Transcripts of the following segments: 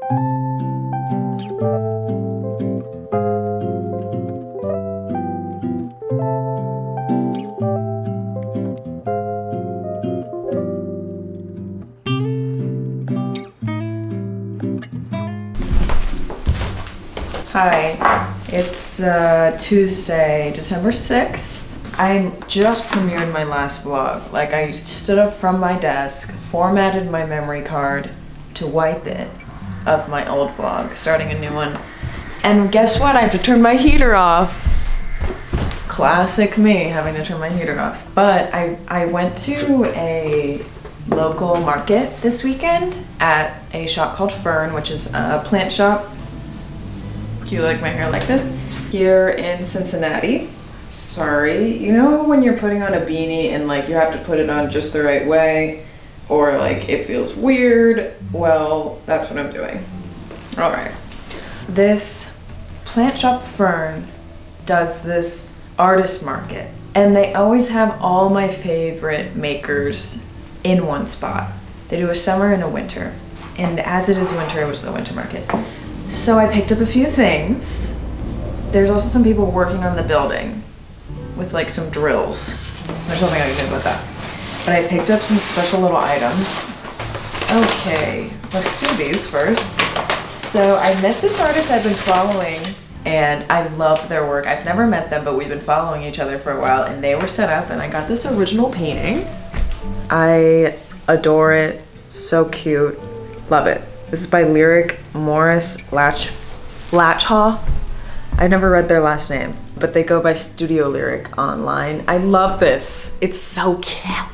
Hi, it's Tuesday, December 6th. I just premiered my last vlog. Like, I stood up from my desk, formatted my memory card to wipe it of my old vlog, starting a new one. And guess what? I have to turn my heater off. Classic me, having to turn my heater off. But I went to a local market this weekend at a shop called Fern, which is a plant shop. Do you like my hair like this? Here in Cincinnati. Sorry, you know when you're putting on a beanie and like you have to put it on just the right way, or like it feels weird? Well, that's what I'm doing. All right. This plant shop Fern does this artist market, and they always have all my favorite makers in one spot. They do a summer and a winter, and as it is winter, it was the winter market. So I picked up a few things. There's also some people working on the building with like some drills. There's nothing I can do about that. But I picked up some special little items. Okay, let's do these first. So I met this artist I've been following, and I love their work. I've never met them, but we've been following each other for a while, and they were set up, and I got this original painting. I adore it. So cute. Love it. This is by Lyric Morris Latchaw. I've never read their last name, but they go by Studio Lyric online. I love this. It's so cute.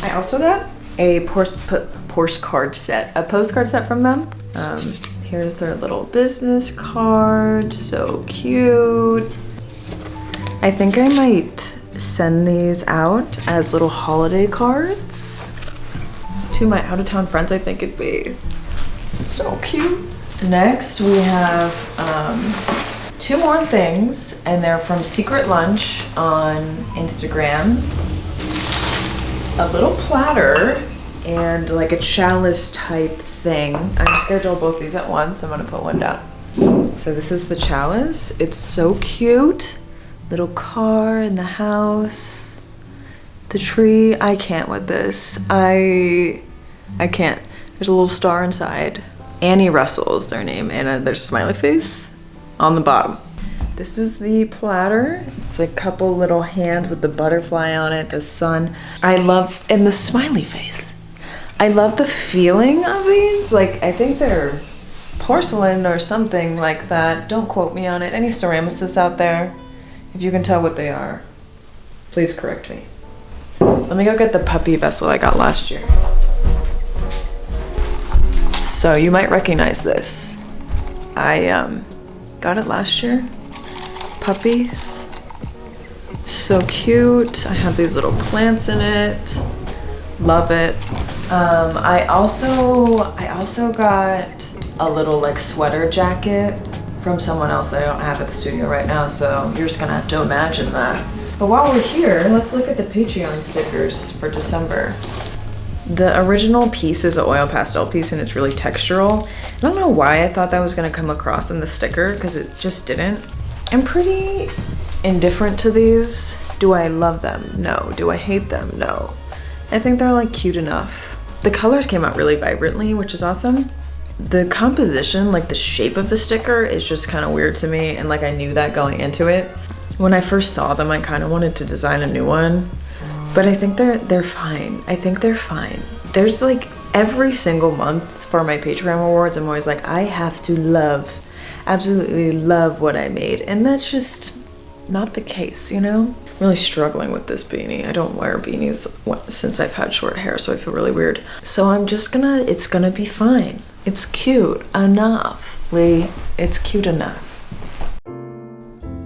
I also got a postcard set from them. Here's their little business card. So cute. I think I might send these out as little holiday cards to my out-of-town friends. I think it'd be so cute. Next, we have two more things, and they're from Secret Lunch on Instagram. A little platter and like a chalice type thing. I'm scared to hold both these at once. I'm gonna put one down. So this is the chalice. It's so cute. Little car in the house. The tree. I can't with this. I can't. There's a little star inside. Annie Russell is their name, and there's a smiley face on the bottom. This is the platter. It's a couple little hands with the butterfly on it, the sun. And the smiley face. I love the feeling of these. Like, I think they're porcelain or something like that. Don't quote me on it. Any ceramicists out there, if you can tell what they are, please correct me. Let me go get the puppy vessel I got last year. So you might recognize this. I got it last year. Puppies. So cute. I have these little plants in it. Love it. I also got a little like sweater jacket from someone else that I don't have at the studio right now, so you're just gonna have to imagine that. But while we're here, let's look at the Patreon stickers for December. The original piece is an oil pastel piece, and it's really textural. I don't know why I thought that was gonna come across in the sticker, because it just didn't. I'm pretty indifferent to these. Do I love them? No. Do I hate them? No. I think they're like cute enough. The colors came out really vibrantly, which is awesome. The composition, like the shape of the sticker, is just kind of weird to me, and like I knew that going into it. When I first saw them, I kind of wanted to design a new one, but I think they're fine. I think they're fine. There's like every single month for my Patreon awards, I'm always like, I have to absolutely love what I made, and that's just not the case, you know? I'm really struggling with this beanie. I don't wear beanies since I've had short hair, so I feel really weird. So it's gonna be fine. It's cute enough, Leigh. It's cute enough.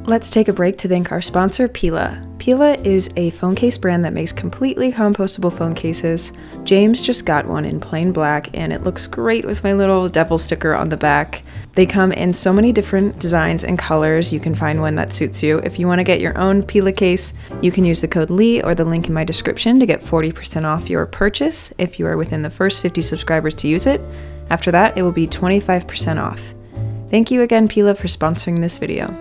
Let's take a break to thank our sponsor, Pila. Pila is a phone case brand that makes completely compostable phone cases. James just got one in plain black, and it looks great with my little devil sticker on the back. They come in so many different designs and colors. You can find one that suits you. If you want to get your own Pila case, you can use the code Leigh or the link in my description to get 40% off your purchase if you are within the first 50 subscribers to use it. After that, it will be 25% off. Thank you again, Pila, for sponsoring this video.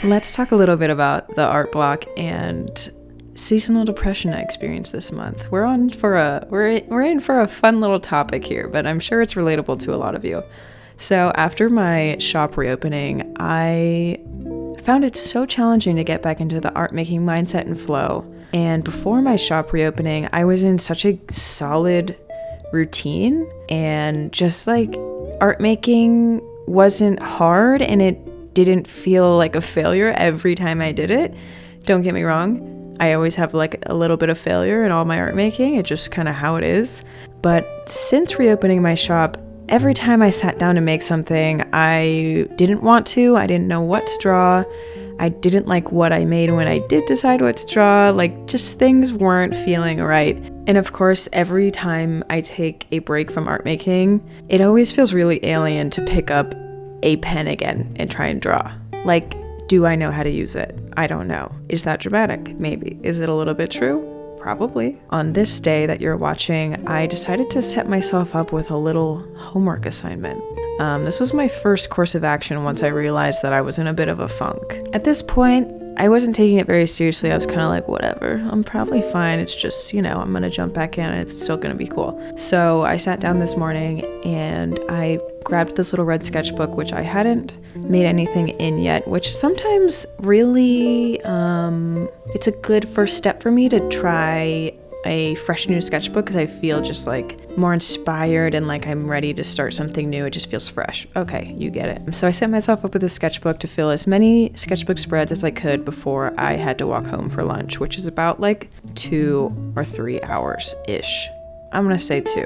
Let's talk a little bit about the art block and seasonal depression I experienced this month. We're in for a fun little topic here, but I'm sure it's relatable to a lot of you. So after my shop reopening, I found it so challenging to get back into the art making mindset and flow. And before my shop reopening, I was in such a solid routine, and just like art making wasn't hard and it didn't feel like a failure every time I did it. Don't get me wrong, I always have like a little bit of failure in all my art making. It's just kind of how it is. But since reopening my shop, every time I sat down to make something, I didn't want to, I didn't know what to draw. I didn't like what I made when I did decide what to draw. Like, just things weren't feeling right. And of course, every time I take a break from art making, it always feels really alien to pick up a pen again and try and draw. Like, do I know how to use it? I don't know. Is that dramatic? Maybe. Is it a little bit true? Probably. On this day that you're watching, I decided to set myself up with a little homework assignment. This was my first course of action once I realized that I was in a bit of a funk. At this point, I wasn't taking it very seriously. I was kind of like, whatever, I'm probably fine. It's just, I'm gonna jump back in and it's still gonna be cool. So I sat down this morning and I grabbed this little red sketchbook, which I hadn't made anything in yet, which sometimes really, it's a good first step for me to try a fresh new sketchbook, because I feel just like more inspired and like I'm ready to start something new. It just feels fresh. Okay, you get it. So I set myself up with a sketchbook to fill as many sketchbook spreads as I could before I had to walk home for lunch, which is about like 2 or 3 hours-ish. I'm gonna say 2.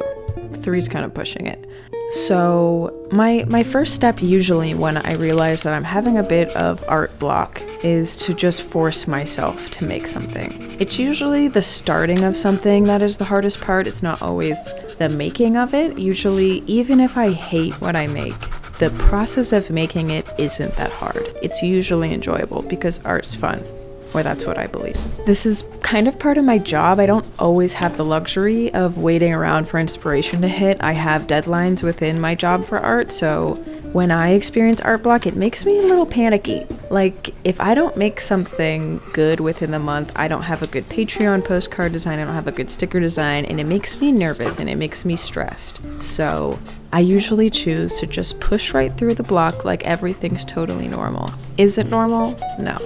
3's kind of pushing it. So my first step usually when I realize that I'm having a bit of art block is to just force myself to make something. It's usually the starting of something that is the hardest part. It's not always the making of it. Usually, even if I hate what I make, the process of making it isn't that hard. It's usually enjoyable because art's fun. Or that's what I believe. This is kind of part of my job. I don't always have the luxury of waiting around for inspiration to hit. I have deadlines within my job for art, so when I experience art block, it makes me a little panicky. Like, if I don't make something good within the month, I don't have a good Patreon postcard design, I don't have a good sticker design, and it makes me nervous and it makes me stressed. So I usually choose to just push right through the block like everything's totally normal. Is it normal? No.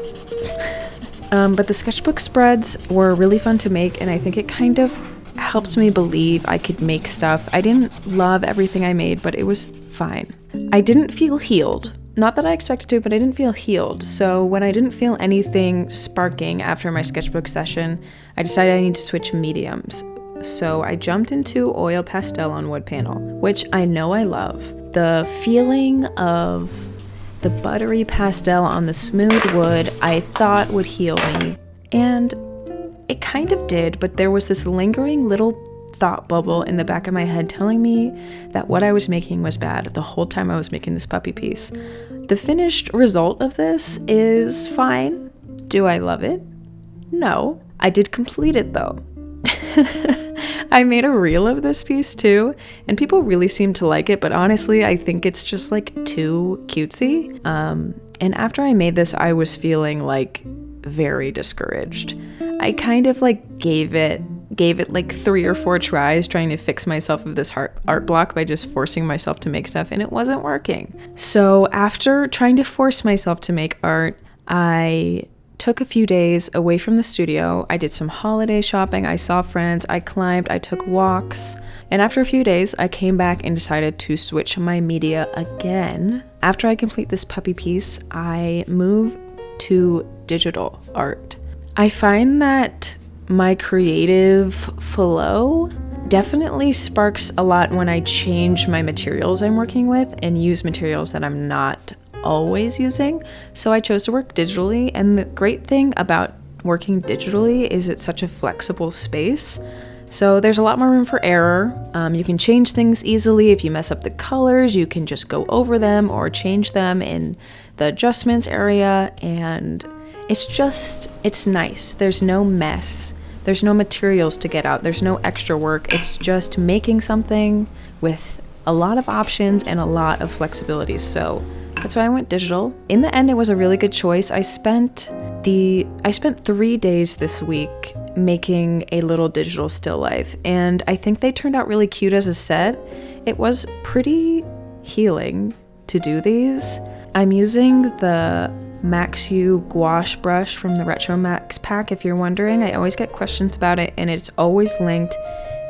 But the sketchbook spreads were really fun to make, and I think it kind of helped me believe I could make stuff. I didn't love everything I made, but it was fine. I didn't feel healed. Not that I expected to, but I didn't feel healed. So when I didn't feel anything sparking after my sketchbook session, I decided I need to switch mediums. So I jumped into oil pastel on wood panel, which I know I love. The feeling of the buttery pastel on the smooth wood I thought would heal me, and it kind of did, but there was this lingering little thought bubble in the back of my head telling me that what I was making was bad the whole time I was making this puppy piece. The finished result of this is fine. Do I love it? No. I did complete it though. I made a reel of this piece too, and people really seem to like it, but honestly, I think it's just like too cutesy. And after I made this, I was feeling like very discouraged. I kind of like gave it like 3 or 4 tries trying to fix myself of this art block by just forcing myself to make stuff, and it wasn't working. So after trying to force myself to make art, I took a few days away from the studio. I did some holiday shopping, I saw friends, I climbed, I took walks, and after a few days, I came back and decided to switch my media again. After I complete this puppy piece, I move to digital art. I find that my creative flow definitely sparks a lot when I change my materials I'm working with and use materials that I'm not always using. So I chose to work digitally, and the great thing about working digitally is it's such a flexible space. So there's a lot more room for error. You can change things easily. If you mess up the colors, you can just go over them or change them in the adjustments area, and it's nice. There's no mess. There's no materials to get out. There's no extra work. It's just making something with a lot of options and a lot of flexibility. So that's why I went digital. In the end, it was a really good choice. I spent 3 days this week making a little digital still life, and I think they turned out really cute as a set. It was pretty healing to do these. I'm using the Max U gouache brush from the Retro Max pack, if you're wondering. I always get questions about it, and it's always linked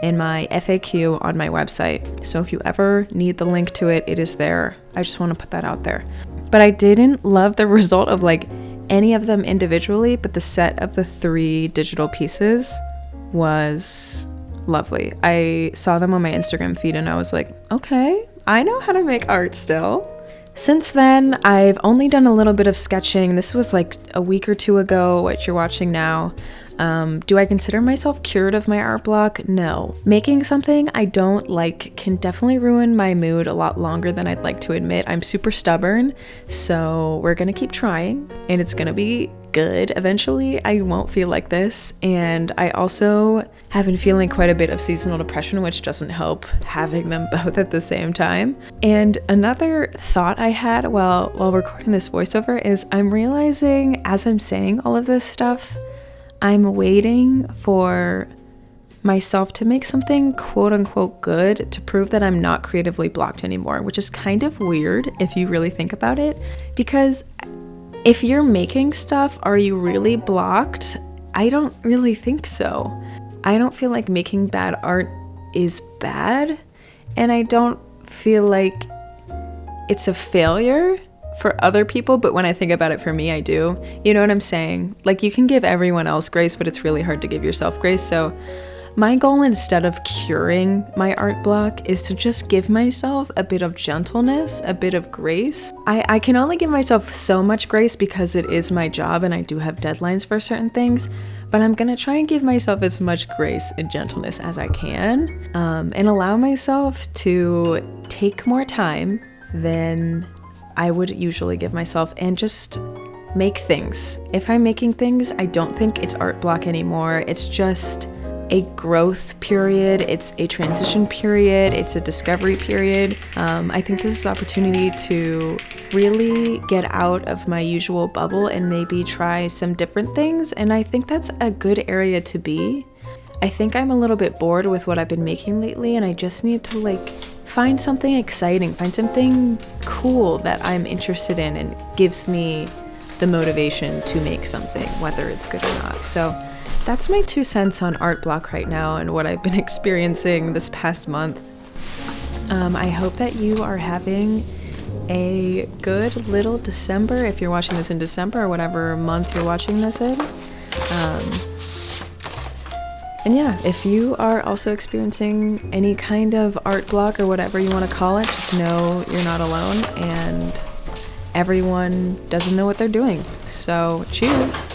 in my FAQ on my website. So if you ever need the link to it, it is there. I just want to put that out there. But I didn't love the result of like any of them individually, but the set of the 3 digital pieces was lovely. I saw them on my Instagram feed and I was like, okay, I know how to make art still. Since then, I've only done a little bit of sketching. This was like a week or 2 ago, what you're watching now. Do I consider myself cured of my art block? No. Making something I don't like can definitely ruin my mood a lot longer than I'd like to admit. I'm super stubborn, so we're gonna keep trying, and it's gonna be good. Eventually, I won't feel like this, and I also have been feeling quite a bit of seasonal depression, which doesn't help having them both at the same time. And another thought I had while recording this voiceover is I'm realizing as I'm saying all of this stuff, I'm waiting for myself to make something quote unquote good to prove that I'm not creatively blocked anymore, which is kind of weird if you really think about it. Because if you're making stuff, are you really blocked? I don't really think so. I don't feel like making bad art is bad, and I don't feel like it's a failure for other people, but when I think about it for me, I do. You know what I'm saying? Like, you can give everyone else grace, but it's really hard to give yourself grace. So my goal, instead of curing my art block, is to just give myself a bit of gentleness, a bit of grace. I can only give myself so much grace because it is my job and I do have deadlines for certain things, but I'm gonna try and give myself as much grace and gentleness as I can, and allow myself to take more time than I would usually give myself and just make things. If I'm making things, I don't think it's art block anymore. It's just a growth period. It's a transition period. It's a discovery period. I think this is an opportunity to really get out of my usual bubble and maybe try some different things. And I think that's a good area to be. I think I'm a little bit bored with what I've been making lately, and I just need to find something exciting, find something cool that I'm interested in and gives me the motivation to make something, whether it's good or not. So that's my 2 cents on art block right now and what I've been experiencing this past month. I hope that you are having a good little December, if you're watching this in December or whatever month you're watching this in. And yeah, if you are also experiencing any kind of art block or whatever you want to call it, just know you're not alone and everyone doesn't know what they're doing. So cheers.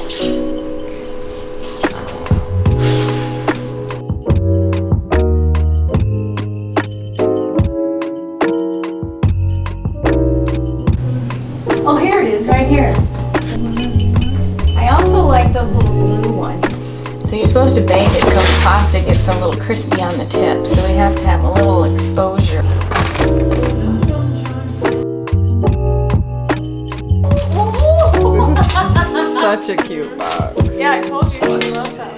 Oh, here it is, right here. I also like those little blue ones. So you're supposed to bake it till the pasta gets a little crispy on the tip, so we have to have a little exposure. This is such a cute box. Yeah, I told you I love that.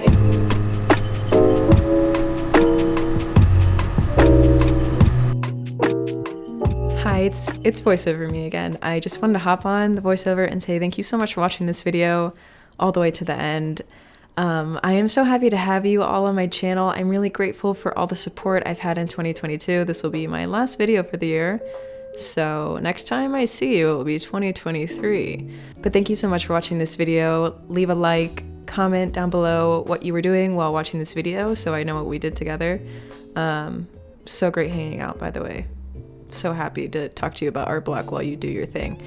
Hi, it's voiceover me again. I just wanted to hop on the voiceover and say thank you so much for watching this video all the way to the end. I am so happy to have you all on my channel. I'm really grateful for all the support I've had in 2022. This will be my last video for the year. So next time I see you, it will be 2023. But thank you so much for watching this video. Leave a like, comment down below what you were doing while watching this video so I know what we did together. So great hanging out, by the way. So happy to talk to you about art block while you do your thing.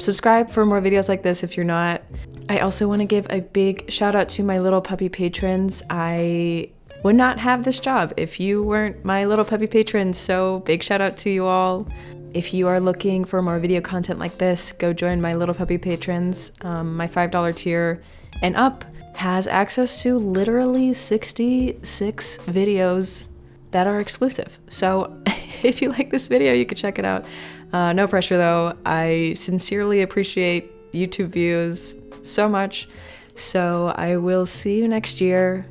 Subscribe for more videos like this if you're not. I also want to give a big shout out to my little puppy patrons. I would not have this job if you weren't my little puppy patrons, so big shout out to you all. If you are looking for more video content like this, go join my little puppy patrons. My $5 tier and up has access to literally 66 videos that are exclusive. So if you like this video, you can check it out. No pressure though. I sincerely appreciate YouTube views so much. So I will see you next year.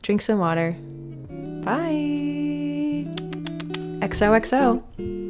Drink some water. Bye. XOXO.